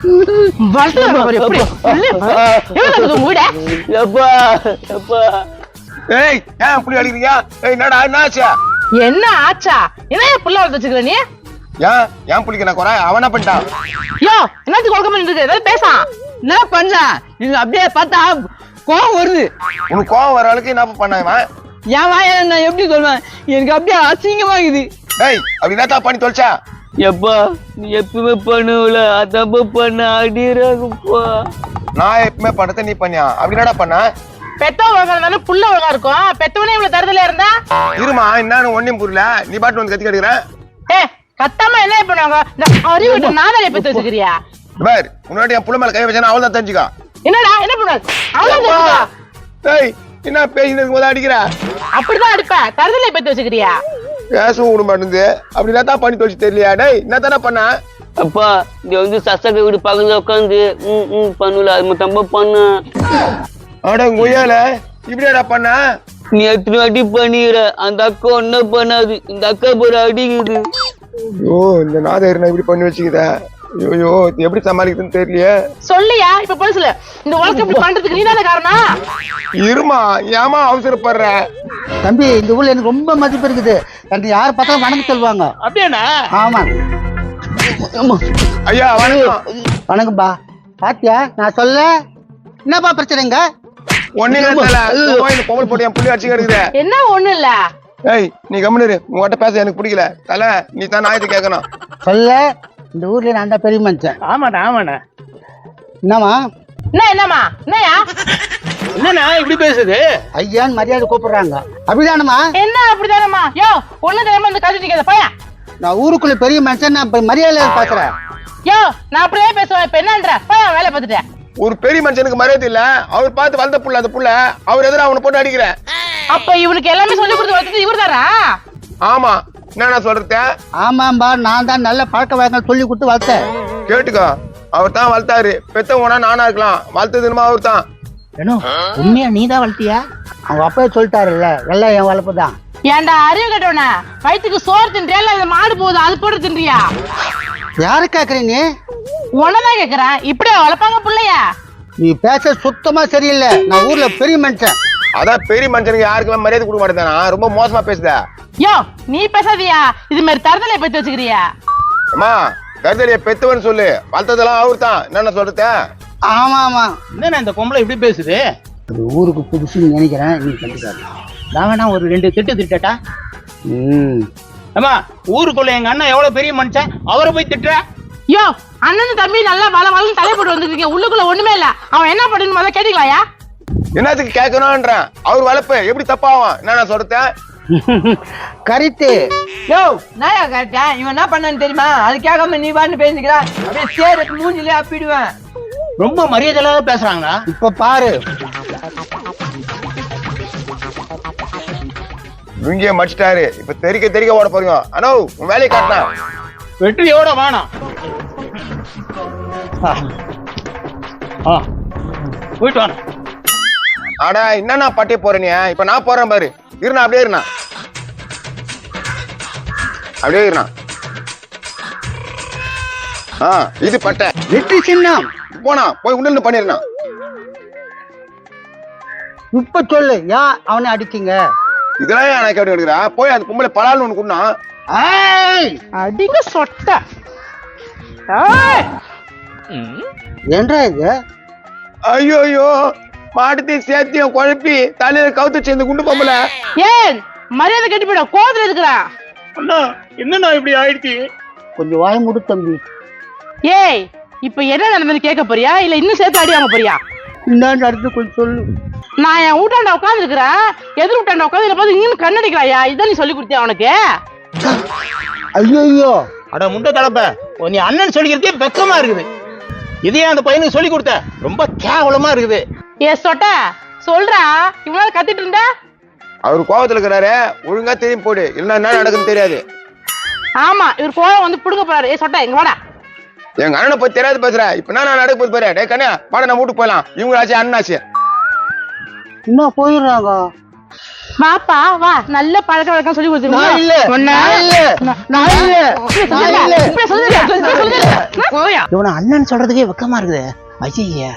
என்ன ஆச்சா? என்ன புள்ள வளர்த்து வச்சுக்கிற நீ? ஏன் புள்ளிக்கு நான் குறை? அவனா பண்ணிட்டான். யோ என்னத்துக்கு குழக்கம் பண்ணிட்டு இருக்கு? ஏதாவது பேசான். என்ன பண்ண? நீங்க அப்படியே பார்த்தா கோவம் வருது. உனக்கு கோவம் வர அளவுக்கு என்ன பண்ணான்? என் வாய நான் எப்படி சொல்லுவேன்? எனக்கு அப்படியே அசிங்கமாகுது. டேய் அப்படி என்னத்தா பண்ணி தொலைச்சா? எப்பா நீ எப்பவுமே பண்ணுவல அதப்ப பண்ண அடிறாங்கப்பா. நான் எப்பவுமே பண்ணத நீ பண்ணியா? அப்படி என்னடா பண்ண? பெத்தவ ஒழுங்கா புள்ள ஒழுங்கா இருக்கும். பெத்தவனே இவ்வளவு தருதல இருந்தா இருமா என்னன்னு ஒன்னும் புரியல. நீ பாட்டு வந்து கத்தி கட்டுக்கிற. கத்தாம என்ன பண்ணுவாங்க? அறிவிட்டு நாதாரிய பெத்து வச்சுக்கிறியா? பார் உன்னோட என் புள்ள மேல கை வச்சா அவள் தான் தெரிஞ்சுக்கா. என்னடா என்ன பண்ண? டேய் என்ன பேசினதுக்கு போது அடிக்கிற? அப்படிதான் அடிப்ப. தருதலை பெத்து வச்சுக்கிறியா? பேசவும் விட மாட்டேங்குது. அப்படி என்னத்தான் பண்ணி தொலைச்சு தெரியலையா? டேய் என்ன தானே பண்ண? அப்பா இங்க வந்து சசக வீடு பக்கத்துல உட்காந்து பண்ணல அது மட்டும் பண்ண. அட கொய்யால இப்படியாடா பண்ண? நீ எத்தனை வாட்டி பண்ணிடுற அந்த அக்கா ஒன்னும் பண்ணாது. இந்த அக்கா போற அடிக்குது. ஐயோ இந்த நாதர் இப்படி பண்ணி வச்சுக்கிட்ட. ஐயோ எப்படி சமாளிக்குதுன்னு தெரியலையே. சொல்லியா இப்ப போலீஸ்ல இந்த உலகம் இப்படி பண்றதுக்கு நீ தானே காரணம். இருமா ஏமா அவசரப்படுற? தம்பி இந்த ஊர்ல எனக்கு ரொம்ப மதிப்பு இருக்குது. கண்டு யார் பார்த்தாலும் வணக்கம் சொல்லுவாங்க. அப்படியாண்ணா? ஆமா ஐயா வணக்கம். வணக்கம்பா. பாத்தியா நான் சொல்ல என்னப்பா பிரச்சனைங்க? பொம்பல் போட்டு என் புள்ளி அடிச்சு கிடக்குது. என்ன ஒண்ணு இல்ல. ஏய் நீ கம்முனு உங்ககிட்ட பேச எனக்கு பிடிக்கல. தல நீ தான் நாயத்தை கேட்கணும். சொல்ல இந்த ஊர்ல நான் தான் பெரிய மனுஷன். ஆமாண்ணா ஆமாண்ணா. என்னமா என்னம்மா என்னயா என்னண்ணா இப்படி பேசுது? ஐயான்னு மரியாதை கூப்பிடுறாங்க. அப்படிதானமா? என்ன அப்படிதானம்மா? யோ ஒண்ணு தெரியாம இந்த கதை நிக்காத பையா. நான் ஊருக்குள்ள பெரிய மனுஷன். நான் மரியாதை பேசுறேன். யோ நான் அப்படியே பேசுவேன். இப்ப என்னன்ற பையா வேலை பார்த்துட்டேன். ஒரு பெரிய மனுஷனுக்கு மரியாதை இல்ல. அவர் பார்த்து வளர்ந்த புள்ள அந்த புள்ள அவர் எதிர அவனை போட்டு அடிக்கிற. அப்ப இவனுக்கு எல்லாமே சொல்லி கொடுத்து வளர்த்தது இவர் தானா? ஆமா என்ன சொல்றேன்? ஆமாம்பா நான் தான் நல்ல பழக்க வழக்கம் சொல்லி கொடுத்து வளர்த்தேன். கேட்டுக்கோ அவர் தான் வளர்த்தாரு. பெத்தவனா நானா இருக்கலாம். வளர்த்ததுமா அவர் தான். உண்மையா நீ தான் வளர்த்தியா? அவங்க அப்பவே சொல்லிட்டாருல்ல எல்லாம் என் வளர்ப்பு தான். ஏன்டா அறிவு கட்டவன வயிற்றுக்கு சோறு தின்றியா இல்ல மாடு போகுது அது போட்டு தின்றியா? யாரு கேக்குற நீ? உன்னதான் கேக்குறேன். இப்படியா வளர்ப்பாங்க பிள்ளையா? நீ பேச சுத்தமா சரியில்லை. நான் ஊர்ல பெரிய மனுஷன். அதான் பெரிய மனுஷனுக்கு யாருக்குமே மரியாதை கொடுக்க மாட்டேதானா? ரொம்ப மோசமா பேசுத. யோ நீ பேசாதியா? இது மாதிரி தரதலை பத்தி வச்சுக்கிறியா? அம்மா கருதலிய பெத்தவன்னு சொல்லு. வளர்த்ததெல்லாம் அவர் தான். என்னென்ன சொல்றத? ஆமா ஆமா. என்ன இந்த பொம்பளை இப்படி பேசுது? அது ஊருக்கு புதுசுன்னு நினைக்கிறேன். நீ கண்டுக்காது. நான் வேணா ஒரு 2 திட்டு திட்டா? அம்மா ஊருக்குள்ள எங்க அண்ணன் எவ்வளவு பெரிய மனுஷன் அவரை போய் திட்டுற? யோ அண்ணன் தம்பி நல்லா வளன்னு தலை போட்டு வந்துருக்கீங்க. உள்ளுக்குள்ள ஒண்ணுமே இல்ல. அவன் என்ன பண்ணுன்னு முதல்ல கேட்டீங்களாயா? என்னத்துக்கு கேட்கணும்ன்றேன். அவர் வளர்ப்பு எப்படி தப்பாவும்? என்ன சொல்றேன்? கரெக்டு. யோ நாயா கேட்டேன். இவன் என்ன பண்ணான்னு தெரியுமா? அது கேட்காம நீ வான்னு பேசிக்கிறான். அப்படியே சேர மூஞ்சிலே அப்பிடுவேன். ரொம்ப மரியாதையில்லாத பேசுறாங்க. இப்ப பாரு இங்கே மடிச்சிட்டாரு. இப்ப தெறிக்க ஓட போறீங்க. அனோ உன் வேலையை காட்டினா வெற்றியோட வானா போயிட்டு வானா. ஆடா என்னன்னா பட்டே போறேன். இப்ப நான் போறேன் பாரு. இருண்ணா அப்படியே இருண்ணா. அப்படியே இருண்ணா. இது பட்டை வெற்றி சின்னம். போனா போய் உடனே பண்ணிருந்தான். இப்ப சொல்லு யா அவனை அடிக்கீங்க. இதெல்லாம் நான் கேட்டு எடுக்கிறா. போய் அது பொம்பளை பலால்னு ஒண்ணு குடுனா. அடிங்க சொட்ட. ஏன்டா இது? ஐயோ மாட்டுத்தையும் சேர்த்தியும் குழப்பி தலையில கவுத்து சேர்ந்து குண்டு பொம்பளை. ஏன் மரியாதை கட்டி போயிட கோவத்துல இருக்கிறா? அண்ணா என்னண்ணா இப்படி ஆயிடுச்சு? கொஞ்சம் வாய் முடு தம்பி. ஏய் இப்ப என்ன நடந்தது கேட்க போறியா இல்ல இன்னும் சேர்த்து அடி வாங்க போறியா? இன்னும் அடுத்து கொஞ்சம் சொல்லு. நான் என் வீட்டாண்ட உட்காந்து இருக்கிறேன். எதிர் வீட்டாண்ட உட்காந்து பார்த்து இன்னும் கண்ணடிக்கிறாயா? இதான் நீ சொல்லி கொடுத்தியா அவனுக்கு? ஐயோ அட முண்டை தலப்ப நீ அண்ணன் சொல்லிக்கிறதே வெக்கமா இருக்குது. இதையே அந்த பையனுக்கு சொல்லி கொடுத்த ரொம்ப கேவலமா இருக்குது. ஏ சொட்ட சொல்றா. இவ்வளவு கத்திட்டு இருந்தா அவரு கோவத்துல இருக்கிறாரு. ஒழுங்கா தெரியும் போடு. இல்லன்னா என்ன நடக்குன்னு தெரியாது. ஆமா இவர் கோவம் வந்து புடுங்க போறாரு. ஏ சொட்ட இங்க வாடா. எங்க அண்ணனை பத்தி தெரியாது பேசுற. இப்ப நான் நடக்க போது பாரு. டே கண்ணா வாடா நம்ம வீட்டுக்கு போயிடலாம். இவங்க ஆச்சு அண்ணாச்சு. இன்னும் போயிடுறாங்க. வாப்பா வா நல்ல பழக்க வழக்கம் சொல்லி நான் இல்ல, கொடுத்துருக்கோம் நான் இல்ல, நான் இல்ல. போயா இவனை அண்ணன் சொல்றதுக்கே வெக்கமா இருக்குது ஐயா